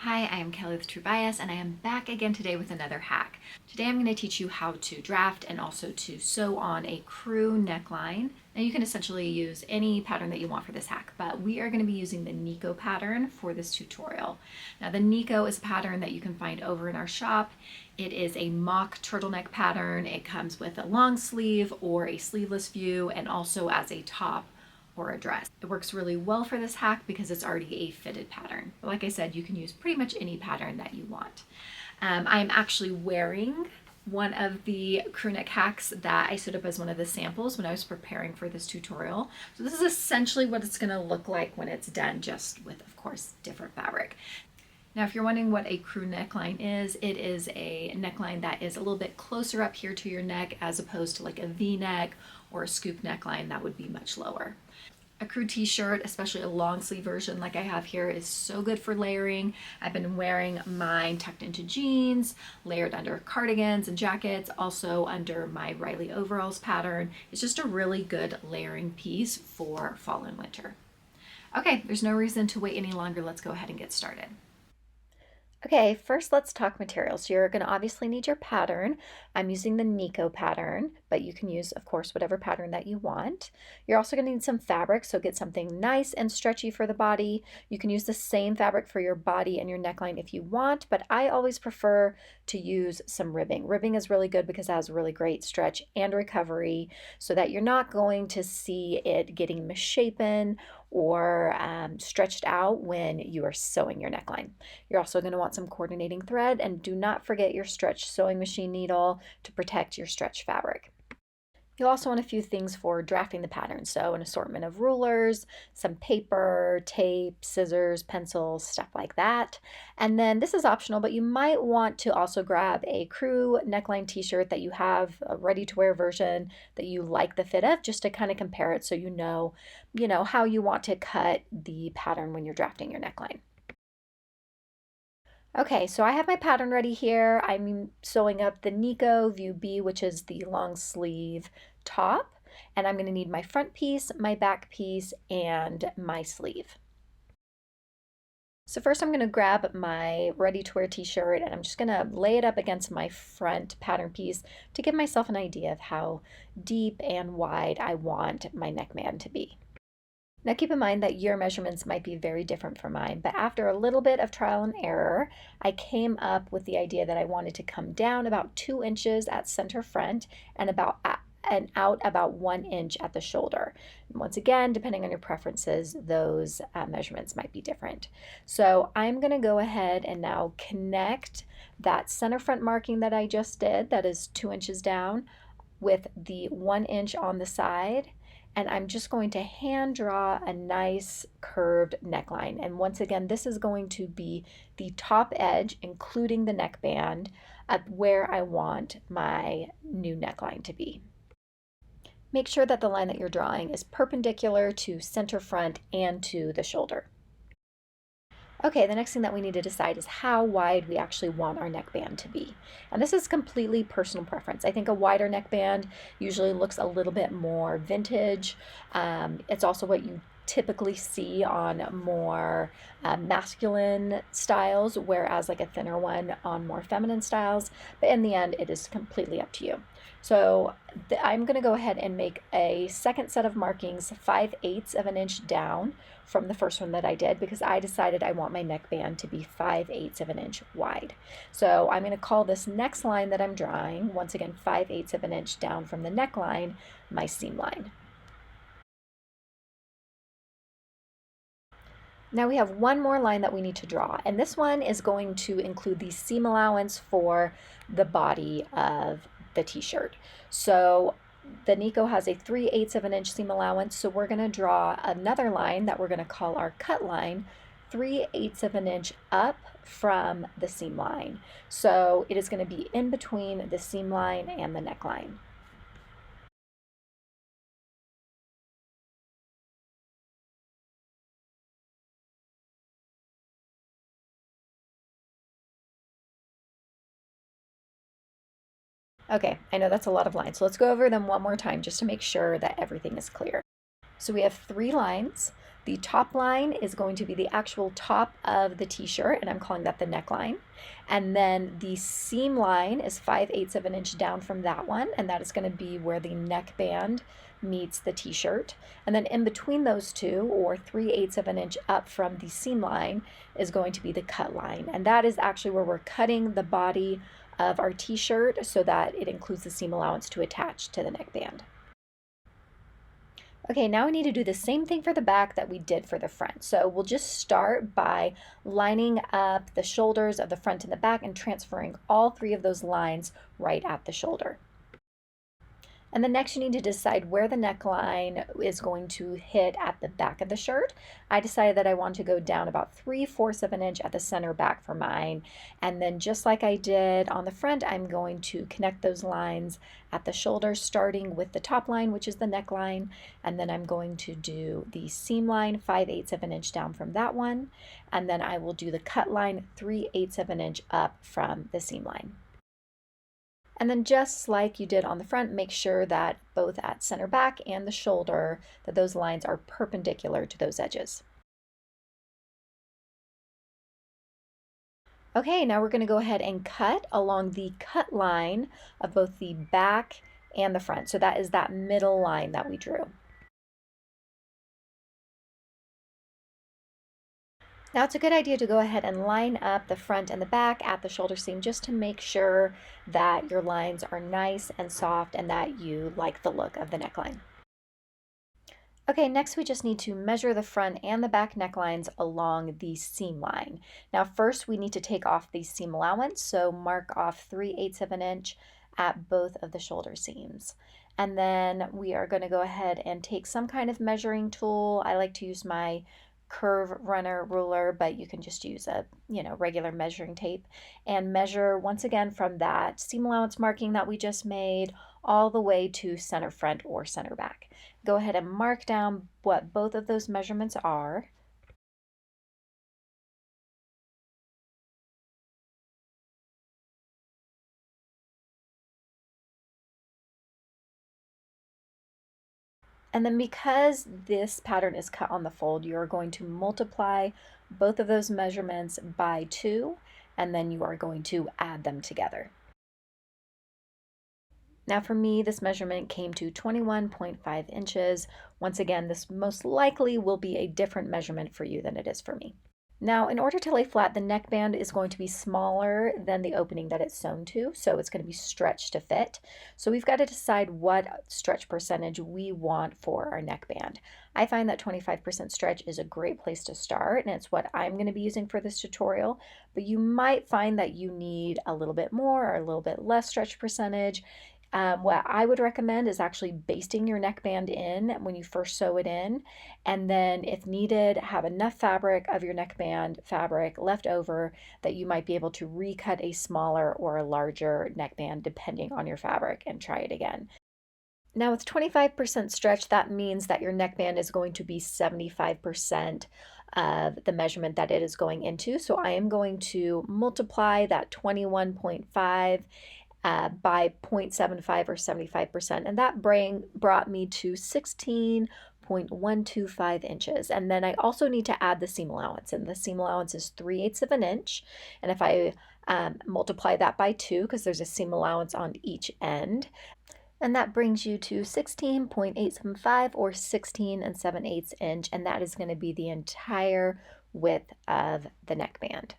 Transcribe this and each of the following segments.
Hi, I am Kelly with True Bias, and I am back again today with another hack. Today I'm going to teach you how to draft and also to sew on a crew neckline. Now you can essentially use any pattern that you want for this hack, but we are going to be using the Nikko pattern for this tutorial. Now the Nikko is a pattern that you can find over in our shop. It is a mock turtleneck pattern. It comes with a long sleeve or a sleeveless view and also as a top or a dress. It works really well for this hack because it's already a fitted pattern. But like I said, you can use pretty much any pattern that you want. I'm actually wearing one of the crew neck hacks that I set up as one of the samples when I was preparing for this tutorial. So this is essentially what it's gonna look like when it's done, just with, of course, different fabric. Now, if you're wondering what a crew neckline is, it is a neckline that is a little bit closer up here to your neck as opposed to like a V-neck or a scoop neckline that would be much lower. A crew t-shirt, especially a long sleeve version like I have here, is so good for layering. I've been wearing mine tucked into jeans, layered under cardigans and jackets, also under my Riley overalls pattern. It's just a really good layering piece for fall and winter. Okay, there's no reason to wait any longer. Let's go ahead and get started. Okay, first let's talk materials. You're going to obviously need your pattern. I'm using the Nikko pattern, but you can use, of course, whatever pattern that you want. You're also going to need some fabric, so get something nice and stretchy for the body. You can use the same fabric for your body and your neckline if you want, but I always prefer to use some ribbing. Ribbing is really good because it has really great stretch and recovery so that you're not going to see it getting misshapen or stretched out when you are sewing your neckline. You're also going to want some coordinating thread, and do not forget your stretch sewing machine needle to protect your stretch fabric. You'll also want a few things for drafting the pattern, so an assortment of rulers, some paper, tape, scissors, pencils, stuff like that. And then this is optional, but you might want to also grab a crew neckline t-shirt that you have, a ready-to-wear version that you like the fit of, just to kind of compare it so you know how you want to cut the pattern when you're drafting your neckline. Okay, so I have my pattern ready here. I'm sewing up the Nikko View B, which is the long sleeve top, and I'm going to need my front piece, my back piece, and my sleeve. So first I'm going to grab my ready-to-wear t-shirt and I'm just going to lay it up against my front pattern piece to give myself an idea of how deep and wide I want my neckband to be. Now keep in mind that your measurements might be very different from mine, but after a little bit of trial and error, I came up with the idea that I wanted to come down about 2 inches at center front and out about 1 inch at the shoulder. And once again, depending on your preferences, those measurements might be different. So I'm going to go ahead and now connect that center front marking that I just did, that is 2 inches down, with the 1 inch on the side. And I'm just going to hand draw a nice curved neckline. And once again, this is going to be the top edge, including the neckband, at where I want my new neckline to be. Make sure that the line that you're drawing is perpendicular to center front and to the shoulder. Okay, the next thing that we need to decide is how wide we actually want our neckband to be. And this is completely personal preference. I think a wider neckband usually looks a little bit more vintage. It's also what you typically see on more masculine styles, whereas like a thinner one on more feminine styles. But in the end, it is completely up to you. So I'm going to go ahead and make a second set of markings 5/8 of an inch down from the first one that I did, because I decided I want my neckband to be 5/8 of an inch wide. So I'm going to call this next line that I'm drawing, once again 5/8 of an inch down from the neckline, my seam line. Now we have one more line that we need to draw, and this one is going to include the seam allowance for the body of the t-shirt. So the Nikko has a 3/8 of an inch seam allowance, so we're going to draw another line that we're going to call our cut line, 3/8 of an inch up from the seam line. So it is going to be in between the seam line and the neckline. Okay, I know that's a lot of lines, so let's go over them one more time just to make sure that everything is clear. So we have 3 lines. The top line is going to be the actual top of the t-shirt, and I'm calling that the neckline. And then the seam line is 5/8 of an inch down from that one, and that is going to be where the neckband meets the t-shirt. And then in between those two, or 3/8 of an inch up from the seam line, is going to be the cut line. And that is actually where we're cutting the body of our t-shirt so that it includes the seam allowance to attach to the neckband. Okay, now we need to do the same thing for the back that we did for the front. So we'll just start by lining up the shoulders of the front and the back and transferring all three of those lines right at the shoulder. And then next you need to decide where the neckline is going to hit at the back of the shirt. I decided that I want to go down about 3/4 of an inch at the center back for mine. And then just like I did on the front, I'm going to connect those lines at the shoulder, starting with the top line, which is the neckline. And then I'm going to do the seam line, 5/8 of an inch down from that one. And then I will do the cut line, 3/8 of an inch up from the seam line. And then just like you did on the front, make sure that both at center back and the shoulder, that those lines are perpendicular to those edges. Okay, now we're going to go ahead and cut along the cut line of both the back and the front. So that is that middle line that we drew. Now it's a good idea to go ahead and line up the front and the back at the shoulder seam just to make sure that your lines are nice and soft and that you like the look of the neckline. Okay, next we just need to measure the front and the back necklines along the seam line. Now first we need to take off the seam allowance, so mark off 3/8 of an inch at both of the shoulder seams. And then we are going to go ahead and take some kind of measuring tool. I like to use my curve runner ruler, but you can just use a regular measuring tape and measure once again from that seam allowance marking that we just made all the way to center front or center back. Go ahead and mark down what both of those measurements are. And then because this pattern is cut on the fold, you're going to multiply both of those measurements by 2, and then you are going to add them together. Now for me, this measurement came to 21.5 inches. Once again, this most likely will be a different measurement for you than it is for me. Now, in order to lay flat, the neckband is going to be smaller than the opening that it's sewn to, so it's going to be stretched to fit. So we've got to decide what stretch percentage we want for our neckband. I find that 25% stretch is a great place to start, and it's what I'm going to be using for this tutorial, but you might find that you need a little bit more or a little bit less stretch percentage. What I would recommend is actually basting your neckband in when you first sew it in, and then if needed, have enough fabric of your neckband fabric left over that you might be able to recut a smaller or a larger neckband depending on your fabric and try it again. Now with 25% stretch, that means that your neckband is going to be 75% of the measurement that it is going into. So I am going to multiply that 21.5 by 0.75 or 75%, and that brought me to 16.125 inches. And then I also need to add the seam allowance, and the seam allowance is 3/8 of an inch. And if I multiply that by 2, because there's a seam allowance on each end, and that brings you to 16.875 or 16 7/8 inch, and that is going to be the entire width of the neckband.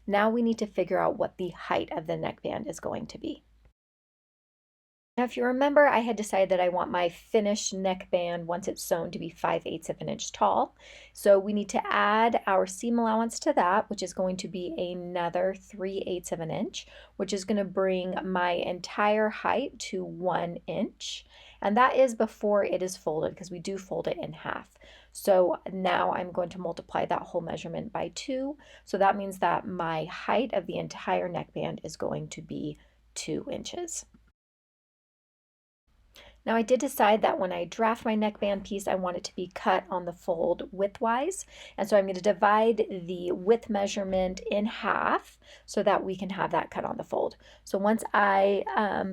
Now we need to figure out what the height of the neckband is going to be. Now, if you remember, I had decided that I want my finished neckband, once it's sewn, to be 5/8 of an inch tall. So we need to add our seam allowance to that, which is going to be another 3/8 of an inch, which is going to bring my entire height to 1 inch. And that is before it is folded, because we do fold it in half. So now I'm going to multiply that whole measurement by 2. So that means that my height of the entire neckband is going to be 2 inches. Now I did decide that when I draft my neckband piece, I want it to be cut on the fold widthwise. And so I'm going to divide the width measurement in half so that we can have that cut on the fold. So once I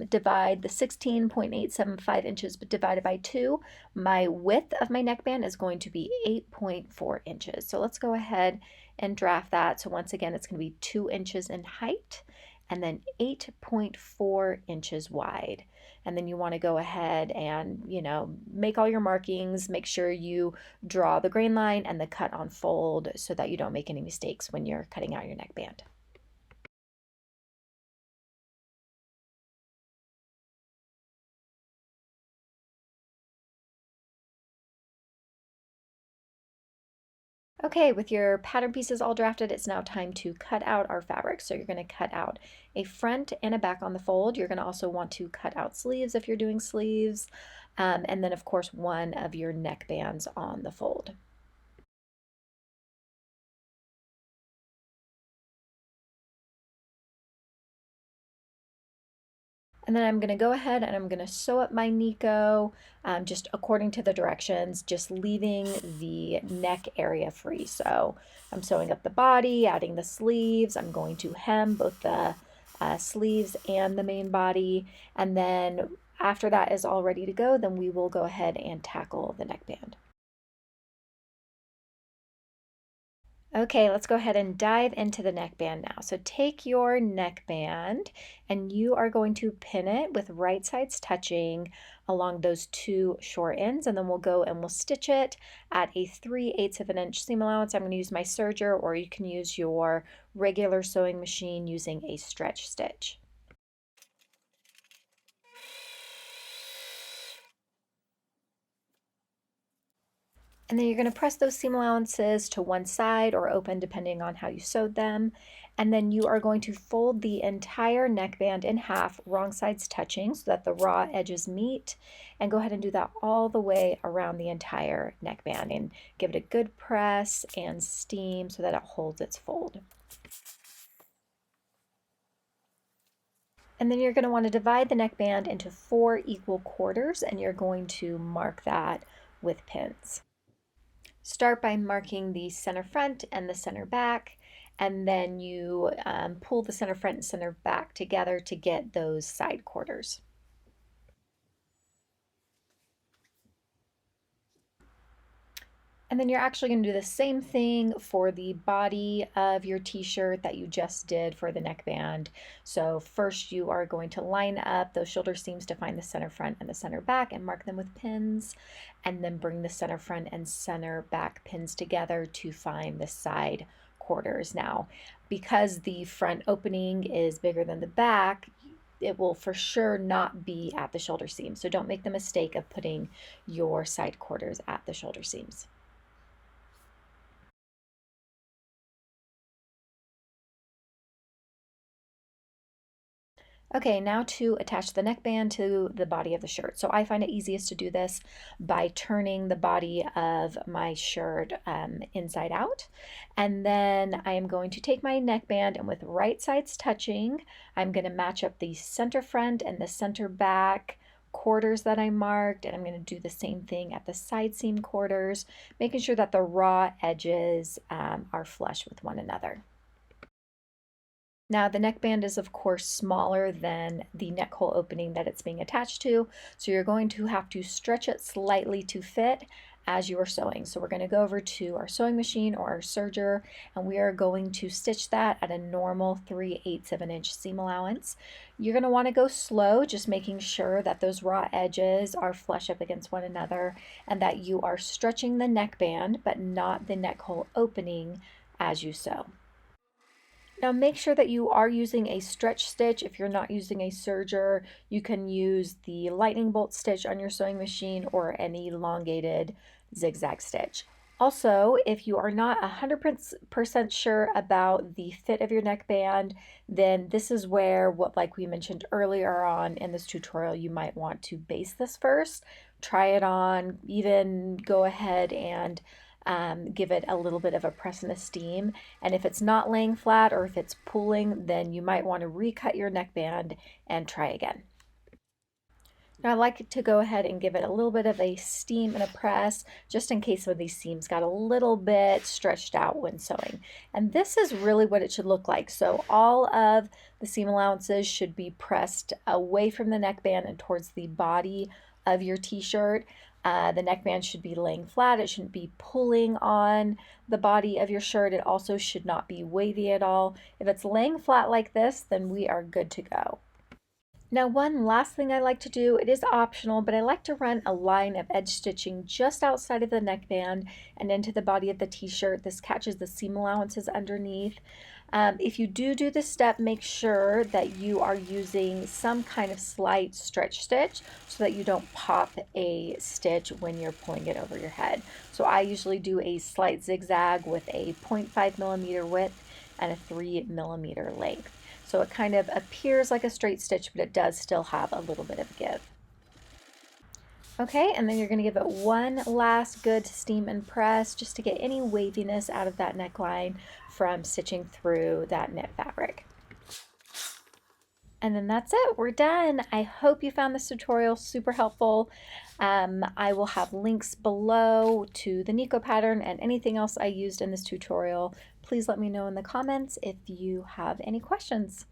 divide the 16.875 inches divided by 2, my width of my neckband is going to be 8.4 inches. So let's go ahead and draft that. So once again, it's going to be 2 inches in height and then 8.4 inches wide. And then you want to go ahead and, make all your markings, make sure you draw the grain line and the cut on fold so that you don't make any mistakes when you're cutting out your neckband. Okay, with your pattern pieces all drafted, it's now time to cut out our fabric. So you're going to cut out a front and a back on the fold. You're going to also want to cut out sleeves if you're doing sleeves, and then of course one of your neckbands on the fold. And then I'm going to go ahead and I'm going to sew up my Nikko just according to the directions, just leaving the neck area free. So I'm sewing up the body, adding the sleeves. I'm going to hem both the sleeves and the main body. And then after that is all ready to go, then we will go ahead and tackle the neckband. Okay, let's go ahead and dive into the neckband now. So take your neckband and you are going to pin it with right sides touching along those two short ends, and then we'll go and we'll stitch it at a 3/8 of an inch seam allowance. I'm going to use my serger, or you can use your regular sewing machine using a stretch stitch. And then you're going to press those seam allowances to one side or open depending on how you sewed them. And then you are going to fold the entire neckband in half, wrong sides touching so that the raw edges meet. And go ahead and do that all the way around the entire neckband and give it a good press and steam so that it holds its fold. And then you're going to want to divide the neckband into 4 equal quarters, and you're going to mark that with pins. Start by marking the center front and the center back, and then you pull the center front and center back together to get those side quarters. And then you're actually going to do the same thing for the body of your t-shirt that you just did for the neckband. So first you are going to line up those shoulder seams to find the center front and the center back and mark them with pins, and then bring the center front and center back pins together to find the side quarters. Now, because the front opening is bigger than the back, it will for sure not be at the shoulder seam. So don't make the mistake of putting your side quarters at the shoulder seams. Okay, now to attach the neckband to the body of the shirt. So I find it easiest to do this by turning the body of my shirt inside out. And then I am going to take my neckband, and with right sides touching, I'm going to match up the center front and the center back quarters that I marked, and I'm going to do the same thing at the side seam quarters, making sure that the raw edges are flush with one another. Now the neckband is of course smaller than the neck hole opening that it's being attached to, so you're going to have to stretch it slightly to fit as you are sewing. So we're going to go over to our sewing machine or our serger, and we are going to stitch that at a normal 3/8 of an inch seam allowance. You're going to want to go slow, just making sure that those raw edges are flush up against one another and that you are stretching the neckband but not the neck hole opening as you sew. Now make sure that you are using a stretch stitch. If you're not using a serger, you can use the lightning bolt stitch on your sewing machine or an elongated zigzag stitch. Also, if you are not 100% sure about the fit of your neckband, then this is where, like we mentioned earlier on in this tutorial, you might want to base this first. Try it on, even go ahead and give it a little bit of a press and a steam. And if it's not laying flat or if it's pulling, then you might want to recut your neckband and try again. Now I like to go ahead and give it a little bit of a steam and a press just in case some of these seams got a little bit stretched out when sewing. And this is really what it should look like. So all of the seam allowances should be pressed away from the neckband and towards the body of your t-shirt. The neckband should be laying flat. It shouldn't be pulling on the body of your shirt. It also should not be wavy at all. If it's laying flat like this, then we are good to go. Now, one last thing I like to do, it is optional, but I like to run a line of edge stitching just outside of the neckband and into the body of the t-shirt. This catches the seam allowances underneath. If you do this step, make sure that you are using some kind of slight stretch stitch so that you don't pop a stitch when you're pulling it over your head. So I usually do a slight zigzag with a 0.5 millimeter width and a 3 millimeter length. So it kind of appears like a straight stitch, but it does still have a little bit of give. Okay, and then you're going to give it one last good steam and press just to get any waviness out of that neckline from stitching through that knit fabric. And then that's it, we're done. I hope you found this tutorial super helpful. I will have links below to the Nikko pattern and anything else I used in this tutorial. Please let me know in the comments if you have any questions.